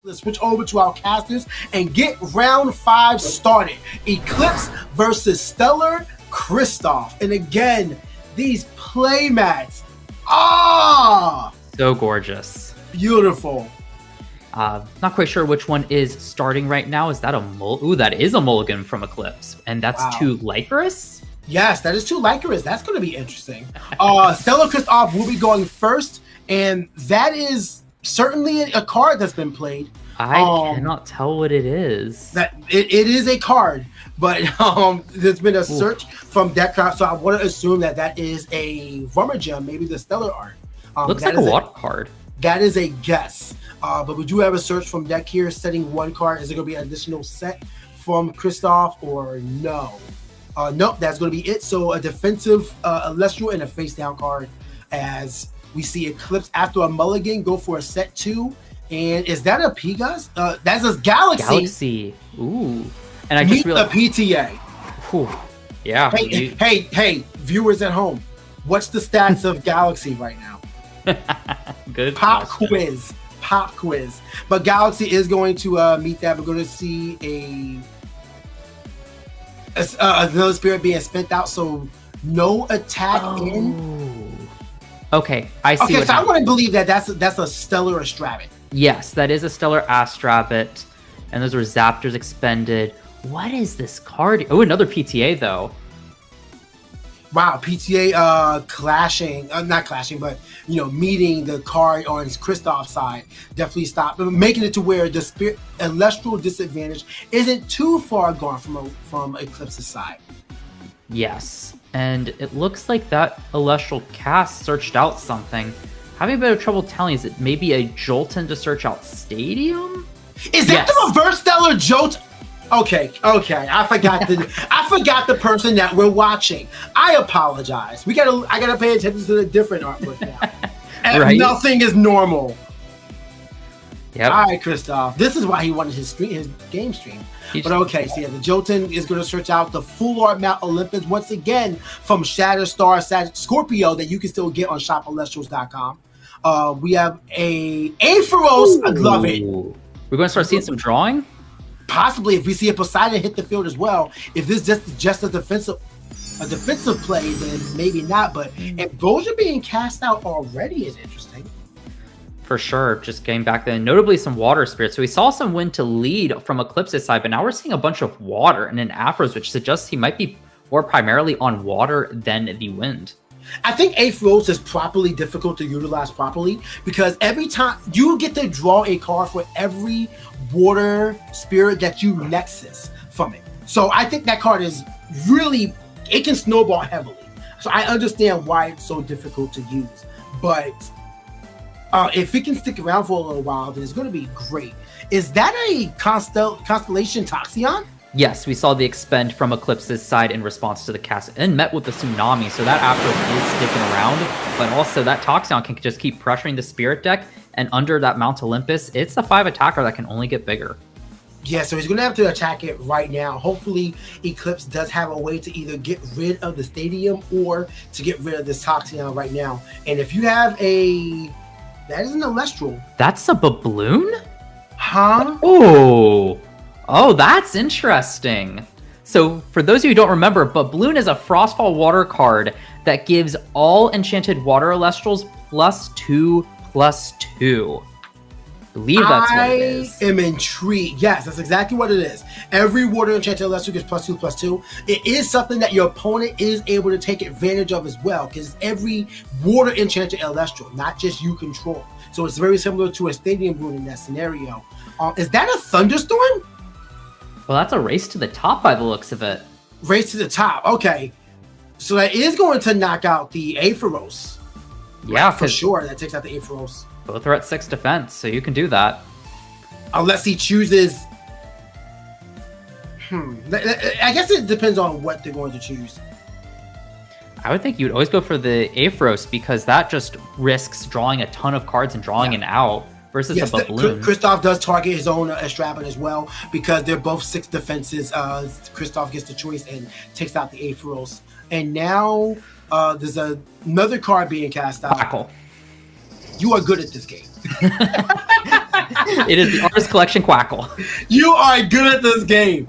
Let's switch over to our casters and get round 5 started. Eclipse versus StellarChristophe. And again, these playmats. So gorgeous. Beautiful. Not quite sure which one is starting right now. Is that a that is a mulligan from Eclipse. And that's to Lycaris? Yes, that is to Lycaris. That's going to be interesting. StellarChristophe will be going first, and that is certainly a card that's been played. I cannot tell what it is. That it is a card, but there's been a search from Deckcraft, so I want to assume that is a Rummer Gem, maybe the Stellar art. Looks like a water card. That is a guess, but we do have a search from deck here, setting 1 card. Is it going to be an additional set from Christophe or no? Nope, that's going to be it. So a defensive Elestral and a face down card, as we see Eclipse after a mulligan go for a set 2. And is that a Pegas? That's a Galaxy. Galaxy. Ooh. And I Meet just realized the PTA. Whew. Yeah. Hey, viewers at home, what's the stats of Galaxy right now? Good Pop question. quiz. But Galaxy is going to meet that. We're going to see another spirit being spent out, so no attack in. Okay, I see. Okay, so I want to believe that's a Stellar Astrabit. Yes, that is a Stellar Astrabit, and those were Zaptors expended. What is this card? Oh, another PTA though. Wow, PTA not clashing, but meeting the card on Christophe's side. Definitely stop, making it to where the spirit Elestral disadvantage isn't too far gone from Eclipse's side. Yes, and it looks like that Elestral cast searched out something. Having a bit of trouble telling, is it maybe a Jolton to search out Stadium? Is that the reverse Stellar Jolt? Okay. I forgot the person that we're watching. I apologize. I gotta pay attention to the different artwork now. And right? Nothing is normal. Yep. All right, Christophe. This is why he wanted his game stream. But okay, so yeah, the Jolton is going to search out the full art Mount Olympus once again from Shatterstar Scorpio that you can still get on shopelectrals.com. We have a Ampharos. I love it. We're going to start seeing some drawing? Possibly, if we see a Poseidon hit the field as well. If this is just a defensive play, then maybe not. But if those are being cast out already, is interesting. For sure, just getting back then. Notably some water spirits. So we saw some wind to lead from Eclipse's side, but now we're seeing a bunch of water and an Ampharos, which suggests he might be more primarily on water than the wind. I think Ampharos is properly difficult to utilize properly because every time you get to draw a card for every water spirit that you nexus from it. So I think that card is really, it can snowball heavily. So I understand why it's so difficult to use, but if it can stick around for a little while, then it's going to be great. Is that a Constellation Toxion? Yes, we saw the expend from Eclipse's side in response to the cast and met with the Tsunami, so that Ampharos is sticking around, but also that Toxion can just keep pressuring the Spirit deck, and under that Mount Olympus, it's a 5 attacker that can only get bigger. Yeah, so he's going to have to attack it right now. Hopefully, Eclipse does have a way to either get rid of the Stadium or to get rid of this Toxion right now. And if you have that is an Elestral. That's a Babloon? Huh? Oh, that's interesting. So for those of you who don't remember, Babloon is a Frostfall water card that gives all enchanted water Elestrals +2/+2. I believe that's what it is. I am intrigued. Yes, that's exactly what it is. Every water enchanted Elestral gets +2/+2. It is something that your opponent is able to take advantage of as well, because every water enchanted Elestral, not just you control. So it's very similar to a Stadium Rune in that scenario. Is that a Thunderstorm? Well, that's a race to the top by the looks of it. Race to the top. Okay. So that is going to knock out the Ampharos. Yeah, for sure. That takes out the Ampharos. Both are at 6 defense, so you can do that. Unless he chooses... I guess it depends on what they're going to choose. I would think you'd always go for the Ampharos because that just risks drawing a ton of cards and drawing an out. Versus a Babloon. Christophe does target his own Astrabit as well because they're both 6 defenses. Christophe gets the choice and takes out the Ampharos. And now there's another card being cast out. Tackle. You are good at this game. It is the Artist Collection Quackle. You are good at this game.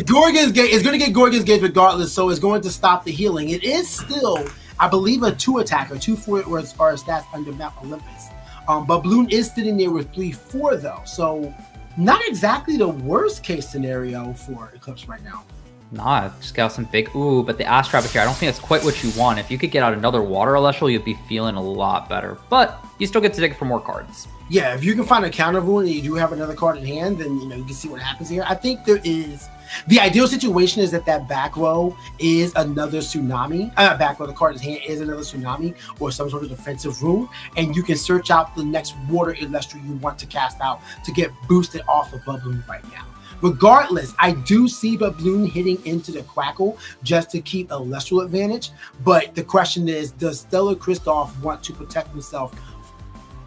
Gorgon's Gate is going to get Gorgon's Gate regardless, so it's going to stop the healing. It is still, I believe, a 2-attacker. 2-4 are stats under Mount Olympus. But Bloom is sitting there with 3-4 though, so not exactly the worst case scenario for Eclipse right now. Nah, just got some big but the Ash Trap here, I don't think that's quite what you want. If you could get out another Water Celestial, you'd be feeling a lot better. But you still get to dig for more cards. Yeah, if you can find a counter rune and you do have another card in hand, then you can see what happens here. I think there is the ideal situation is that back row is another Tsunami. Back row, the card in hand is another Tsunami or some sort of defensive rune, and you can search out the next Water Elestral you want to cast out to get boosted off of Bubloon right now. Regardless, I do see Bubloon hitting into the Quackle just to keep a Elestral advantage. But the question is, does StellarChristophe want to protect himself?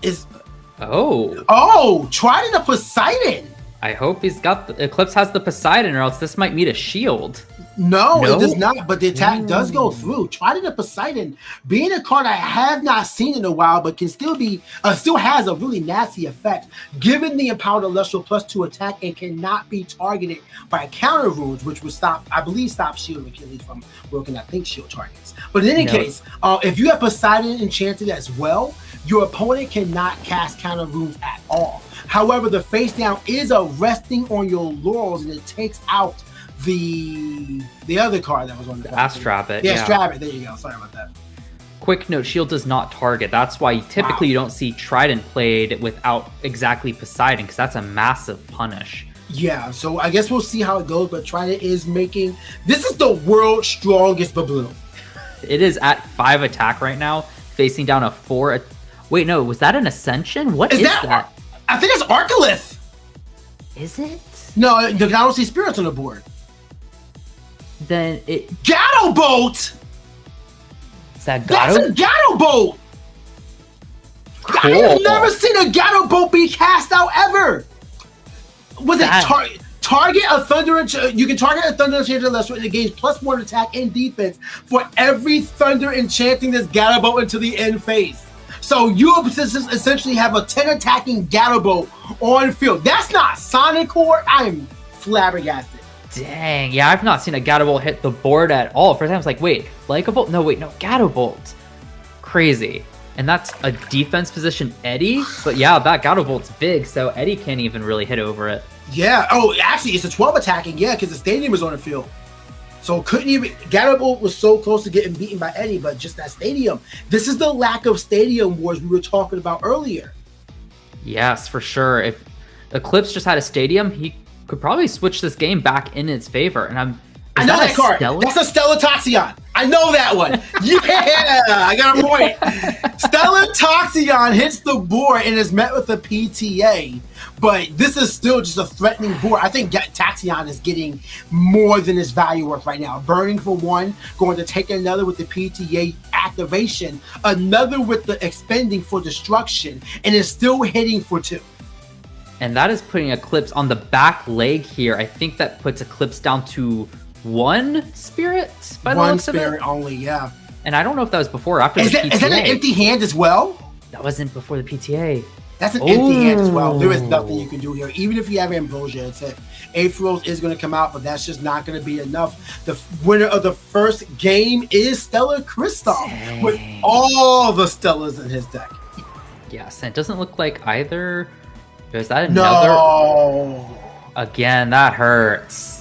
Trident of Poseidon. I hope he's got the Eclipse has the Poseidon, or else this might meet a shield. No, it does not, but the attack does go through. Trident of Poseidon being a card I have not seen in a while, but can still be still has a really nasty effect. Given the empowered Elestral +2 attack, and cannot be targeted by counter runes, which would stop shield Achilles from working, I think, shield targets. But in any case, if you have Poseidon enchanted as well, your opponent cannot cast counter runes at all. However, the face down is a resting on your laurels, and it takes out the other card that was on the Ash Trap it. Yeah, Strap it. There you go. Sorry about that. Quick note, shield does not target. That's why typically you don't see Trident played without exactly Poseidon, because that's a massive punish. Yeah, so I guess we'll see how it goes, but Trident is making... This is the world's strongest Bubloon. It is at 5 attack right now, facing down a 4... Wait, no, was that an Ascension? What is that? I think it's Arcalith. Is it? No, I don't see spirits on the board. Then it... Gatto Bolt! Is that That's a Gatto Bolt! Cool. I have never seen a Gatto Bolt be cast out ever! Was it target a Thunder... You can target a Thunder Enchanted Elestral and it gains +1 attack and defense for every Thunder enchanting this Gatto Bolt into the end phase. So you essentially have a 10 attacking Gatto Bolt on field. That's not Sonic Core. I'm flabbergasted. Dang, yeah, I've not seen a Gatto Bolt hit the board at all. First time I was like, wait, like a Bolt? No, wait, no, Gatto Bolt. Crazy. And that's a defense position Eddie. But yeah, that Gatto Bolt's big, so Eddie can't even really hit over it. Yeah, actually, it's a 12 attacking, because the stadium is on the field. So couldn't even... Gatto Bolt was so close to getting beaten by Eddie, but just that stadium. This is the lack of stadium wars we were talking about earlier. Yes, for sure. If Eclipse just had a stadium, he could probably switch this game back in its favor. And I know that card. That's a Stellar Toxion. I know that one. Yeah, I got a point. Stellar Toxion hits the board and is met with a PTA. But this is still just a threatening board. I think Taxion is getting more than its value worth right now. Burning for 1, going to take another with the PTA activation, another with the expending for destruction, and is still hitting for 2. And that is putting Eclipse on the back leg here. I think that puts Eclipse down to 1 spirit by the looks of it. 1 spirit only, yeah. And I don't know if that was before or after the PTA. Is that an empty hand as well? That wasn't before the PTA. That's an empty hand as well. There is nothing you can do here. Even if you have Ambrosia, it's it. Aetherals is going to come out, but that's just not going to be enough. The winner of the first game is StellarChristophe with all the Stellars in his deck. Yes, and it doesn't look like either. Is that another? No. Again, that hurts.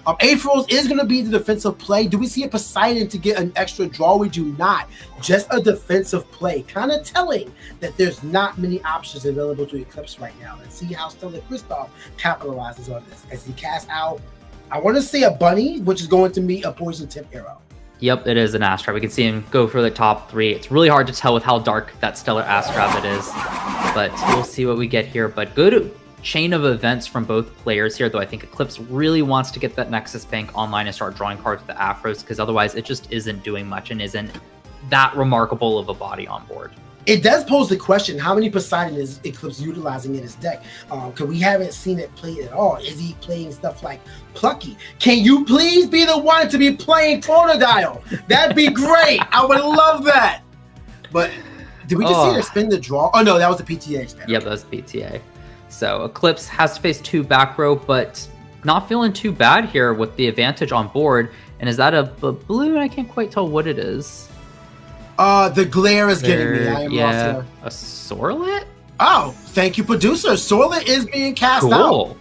Aetherals is going to be the defensive play. Do we see a Poseidon to get an extra draw? We do not. Just a defensive play. Kind of telling that there's not many options available to Eclipse right now. Let's see how StellarChristophe capitalizes on this. As he casts out, I want to say a bunny, which is going to meet a poison tip arrow. Yep, it is an Ash Trap. We can see him go for the top 3. It's really hard to tell with how dark that Stellar Ash Trap it is. But we'll see what we get here. But good chain of events from both players here, though I think Eclipse really wants to get that Nexus Bank online and start drawing cards with the Afros, because otherwise it just isn't doing much and isn't that remarkable of a body on board. It does pose the question, how many Poseidon is Eclipse utilizing in his deck? Because we haven't seen it played at all. Is he playing stuff like Plucky? Can you please be the one to be playing Chronodial? That'd be great. I would love that. But Did we just see her spin the draw? Oh no, that was the PTA experiment. Yeah, that was PTA. So Eclipse has to face 2 back row, but not feeling too bad here with the advantage on board. And is that a blue? I can't quite tell what it is. The glare is getting me. I am lost here. A Sorlet? Oh, thank you, producer. Sorlet is being cast out. Cool.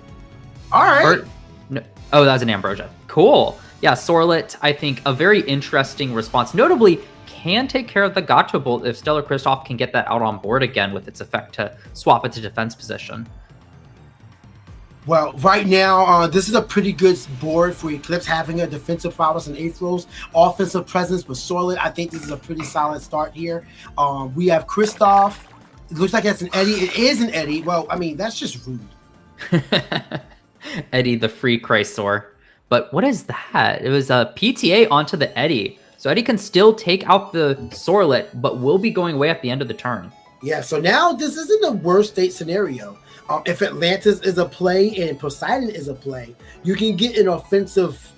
All right. No, oh, that was an Ambrosia. Cool. Yeah, Sorlet, I think, a very interesting response. Notably, can take care of the Gato Bolt if StellarChristophe can get that out on board again with its effect to swap it to defense position. Well, right now, this is a pretty good board for Eclipse, having a defensive prowess and Aethros, offensive presence with Sorlet. I think this is a pretty solid start here. We have Christophe. It looks like that's an Eddie. It is an Eddie. Well, I mean, that's just rude. Eddie, the free Chrysor. But what is that? It was a PTA onto the Eddie. So Eddie can still take out the Sorlet, but will be going away at the end of the turn. Yeah, so now this isn't the worst state scenario. If Atlantis is a play and Poseidon is a play, you can get an offensive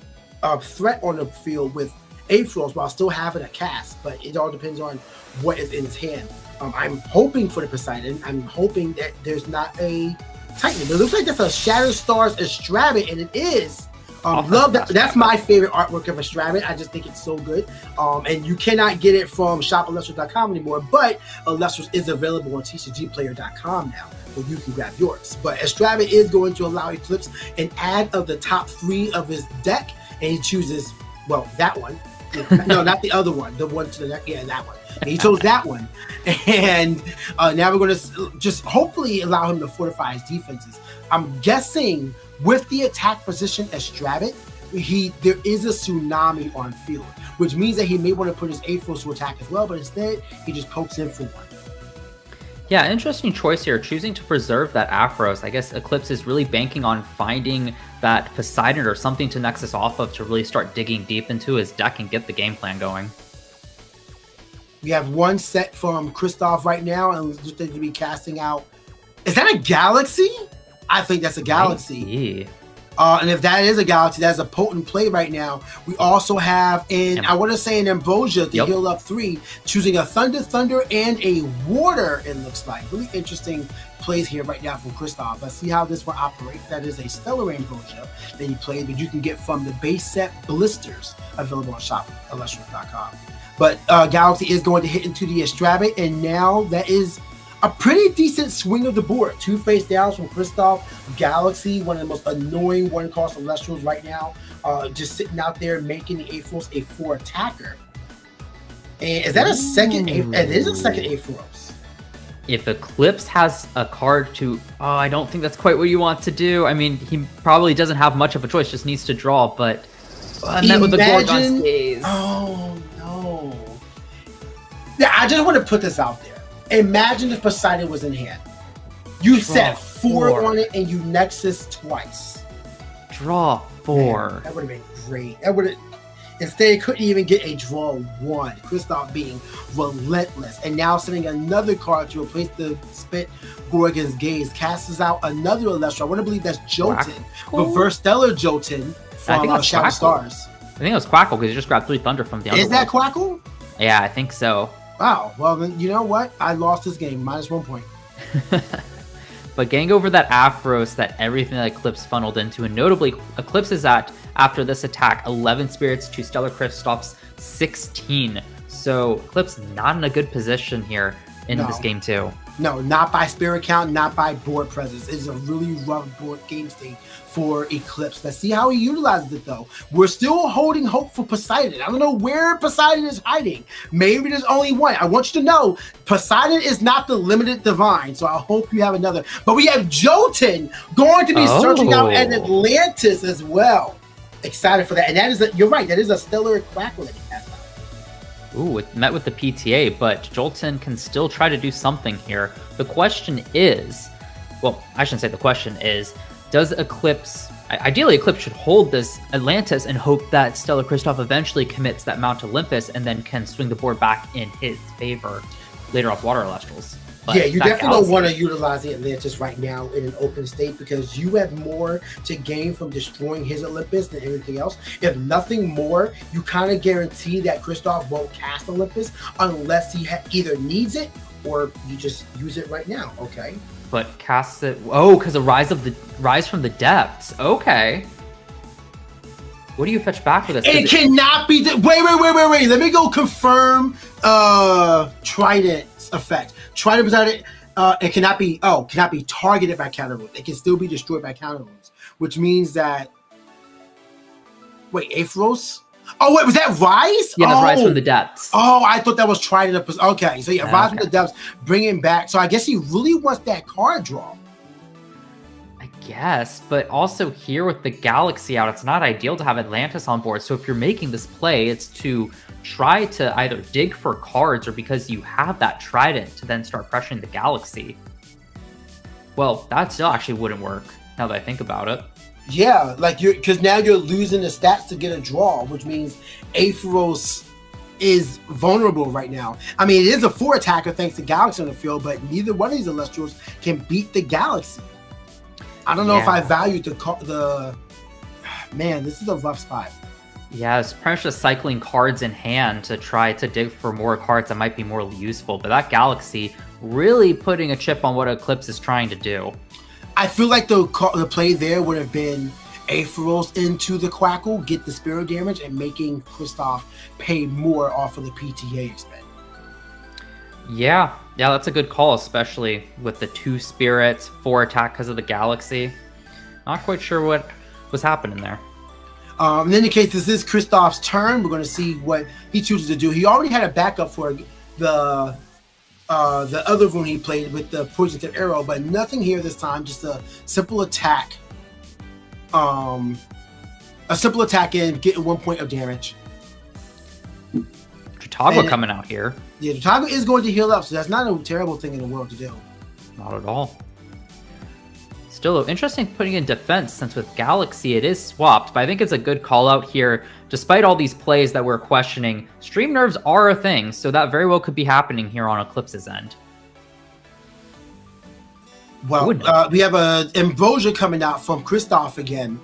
threat on the field with Aethros while still having a cast, but it all depends on what is in his hand. I'm hoping for the Poseidon. I'm hoping that there's not a Titan. It looks like that's a Shattered Stars Astrabit, and it is. Love that. That's my favorite artwork of Astrabit. I just think it's so good. And you cannot get it from shopelestrals.com anymore, but Elestrals is available on tcgplayer.com now, where you can grab yours. But Astrabit is going to allow Eclipse an add of the top 3 of his deck, and he chooses, well, that one. No, not the other one. The one to the next. Yeah, that one. And he chose that one. And now we're going to just hopefully allow him to fortify his defenses. I'm guessing with the attack position Astrabit, there is a tsunami on field, which means that he may want to put his Aethros to attack as well, but instead he just pokes in for 1. Yeah, interesting choice here, choosing to preserve that Aphros. I guess Eclipse is really banking on finding that Poseidon or something to Nexus off of to really start digging deep into his deck and get the game plan going. We have 1 set from Christophe right now, and just going to be casting out. Is that a Galaxy? I think that's a Galaxy. And if that is a Galaxy, that's a potent play right now. We also have, I want to say, an Ambrosia to heal up 3, choosing a Thunder, and a Water, it looks like. Really interesting plays here right now from Christophe. Let's see how this one operates. That is a Stellar Ambrosia that he played, that you can get from the base set blisters available on shopelestrals.com. But Galaxy is going to hit into the Astrabit, and now that is a pretty decent swing of the board. 2 face downs from Christophe. Galaxy, one of the most annoying one-cost Elestrals right now, just sitting out there making the Aethros a 4 attacker. And is that a second? It is a second Aethros. If Eclipse has a card to, I don't think that's quite what you want to do. I mean, he probably doesn't have much of a choice, just needs to draw, but met with the Gorgon's Gaze. Oh no. Yeah, I just want to put this out there. Imagine if Poseidon was in hand. You set 4 on it and you Nexus twice. Draw 4. Man, that would have been great. That would have. Instead, he couldn't even get a draw 1. Christophe being relentless. And now sending another card to replace the spit Gorgon's Gaze. Casts out another Elestral. I want to believe that's Jotun. Reverse Stellar Jotun from Shattered Stars. I think it was Quackle because he just grabbed 3 Thunder from the other. Is that Quackle? Yeah, I think so. Wow. Well, then, you know what? I lost this game. -1 point. But getting over that Aphros that everything that Eclipse funneled into, and notably, Eclipse is at, after this attack, 11 spirits to StellarChristophe's 16. So Eclipse not in a good position here in this game too. No, not by spirit count, not by board presence. It's a really rough board game state for Eclipse. Let's see how he utilizes it, though. We're still holding hope for Poseidon. I don't know where Poseidon is hiding. Maybe there's only one. I want you to know, Poseidon is not the limited divine, so I hope you have another. But we have Jotun going to be searching out an Atlantis as well. Excited for that. And that is, you're right, that is a Stellar Quackle that he has now. Ooh, it met with the PTA, but Jolton can still try to do something here. The question is, well, I shouldn't say the question is, does Eclipse, ideally Eclipse should hold this Atlantis and hope that StellarChristophe eventually commits that Mount Olympus and then can swing the board back in his favor later off Water Elestrals. But yeah, you definitely don't want to utilize the Atlantis right now in an open state because you have more to gain from destroying his Olympus than anything else. If nothing more, you kind of guarantee that Christophe won't cast Olympus unless he either needs it or you just use it right now. Okay. But cast it. Oh, because the rise from the depths. Okay. What do you fetch back with this? It cannot be. Wait. Let me go confirm. Trident effect. Trident it. It cannot be. Oh, cannot be targeted by counter wounds. It can still be destroyed by counter wounds, which means that. Wait, Aethros? Oh, wait, was that Rise? Yeah, that's Rise from the Depths. Oh, I thought that was Trident. Okay, so yeah, Rise from the Depths, bring him back. So I guess he really wants that card draw. I guess, but also here with the Galaxy out, it's not ideal to have Atlantis on board. So if you're making this play, it's to try to either dig for cards or because you have that Trident to then start pressuring the Galaxy. Well, that still actually wouldn't work now that I think about it. Yeah, like because now you're losing the stats to get a draw, which means Aethros is vulnerable right now. I mean, it is a 4 attacker thanks to Galaxy on the field, but neither one of these Elestrals can beat the Galaxy. I don't know if I valued the. Man, this is a rough spot. Yeah, it's pretty much just cycling cards in hand to try to dig for more cards that might be more useful. But that Galaxy really putting a chip on what Eclipse is trying to do. I feel like the play there would have been Aethros into the Quackle, get the spirit damage, and making Christophe pay more off of the PTA expend. Yeah, that's a good call, especially with the 2 spirits, 4 attack because of the Galaxy. Not quite sure what was happening there. In any case, this is Christophe's turn. We're going to see what he chooses to do. He already had a backup for the other rune he played with the poison tip arrow, but nothing here this time. Just a simple attack. A simple attack and getting 1 point of damage. Chautauqua coming out here. Yeah, Chautauqua is going to heal up, so that's not a terrible thing in the world to do. Not at all. Still interesting putting in defense since with Galaxy it is swapped, but I think it's a good call out here. Despite all these plays that we're questioning, stream nerves are a thing, so that very well could be happening here on Eclipse's end. Well, we have a Ambrosia coming out from Christophe again.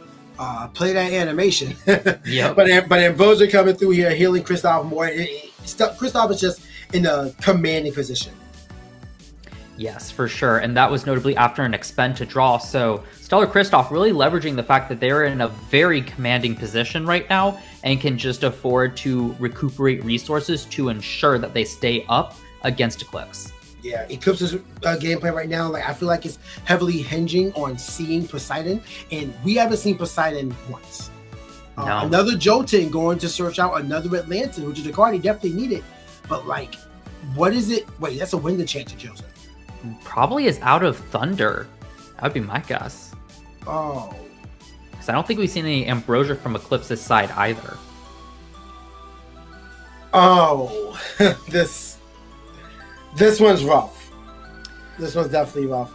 Play that animation. Yep. But Ambrosia coming through here, healing Christophe more. Christophe is just in a commanding position. Yes, for sure. And that was notably after an expend to draw. So StellarChristophe really leveraging the fact that they're in a very commanding position right now and can just afford to recuperate resources to ensure that they stay up against Eclipse. Yeah, Eclipse's gameplay right now, like I feel like it's heavily hinging on seeing Poseidon, and we haven't seen Poseidon once. No. Another Jotun going to search out another Atlantis, which is a card he definitely needed. But like, what is it? Wait, that's a wind enchanted Joseph. Probably is out of Thunder. That would be my guess. Oh. Because I don't think we've seen any Ambrosia from Eclipse's side either. Oh, this one's rough. This one's definitely rough.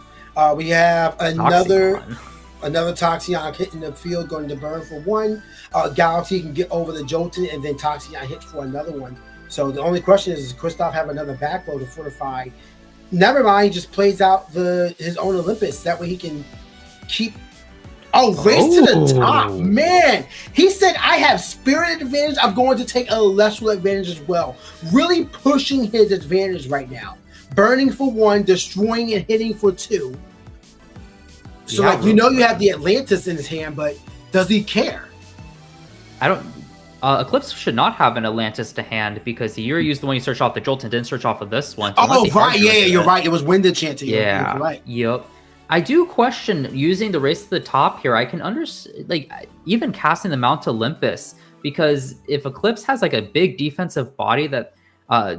We have another Toxion hitting the field, going to burn for 1. Galaxy can get over the Jotun, and then Toxion hits for another one. So the only question is, does Christophe have another backrow to fortify? Never mind, he just plays out his own Olympus. That way he can keep. Race to the top. Man, he said, I have spirit advantage. I'm going to take a Celestial advantage as well. Really pushing his advantage right now. Burning for 1, destroying and hitting for 2. So, you have the Atlantis in his hand, but does he care? I don't. Eclipse should not have an Atlantis to hand because he used the one you searched off the Jolton, didn't search off of this one. Oh, right. Yeah, you're right. It was Wind Enchanted. Yeah. You're right. Yep. I do question using the Race to the Top here. I can understand, even casting the Mount Olympus, because if Eclipse has a big defensive body that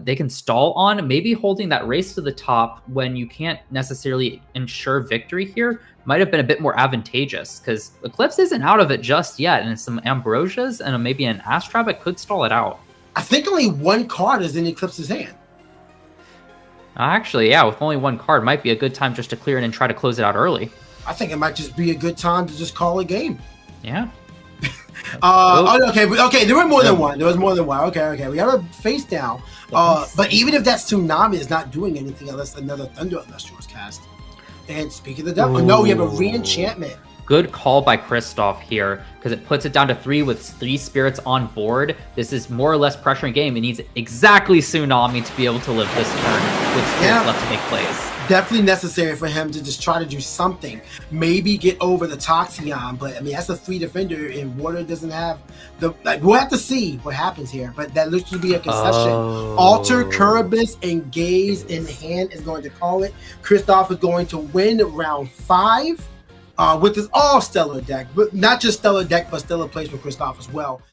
they can stall on, maybe holding that Race to the Top when you can't necessarily ensure victory here might have been a bit more advantageous, because Eclipse isn't out of it just yet, and some Ambrosias and maybe an Astrabbit could stall it out. I think only 1 card is in Eclipse's hand. Actually, yeah, with only 1 card, might be a good time just to clear it and try to close it out early. I think it might just be a good time to just call a game. Yeah. Okay. There were more than one. Okay. We have a face down. But even if that Tsunami is not doing anything unless another Thunder Celestial is cast. And speaking of the devil, no, we have a re-enchantment. good call by Christophe here, because it puts it down to 3 with 3 spirits on board. This is more or less pressuring game. It needs exactly Tsunami to be able to live this turn with spirits left to make plays. Definitely necessary for him to just try to do something. Maybe get over the Toxion, but I mean, that's a 3 defender, and Water doesn't have the... we'll have to see what happens here, but that looks to be a concession. Alter, Curibus, and Gaze in hand is going to call it. Christophe is going to win round 5 with his all-Stellar deck, but not just Stellar deck, but Stellar plays for Christophe as well.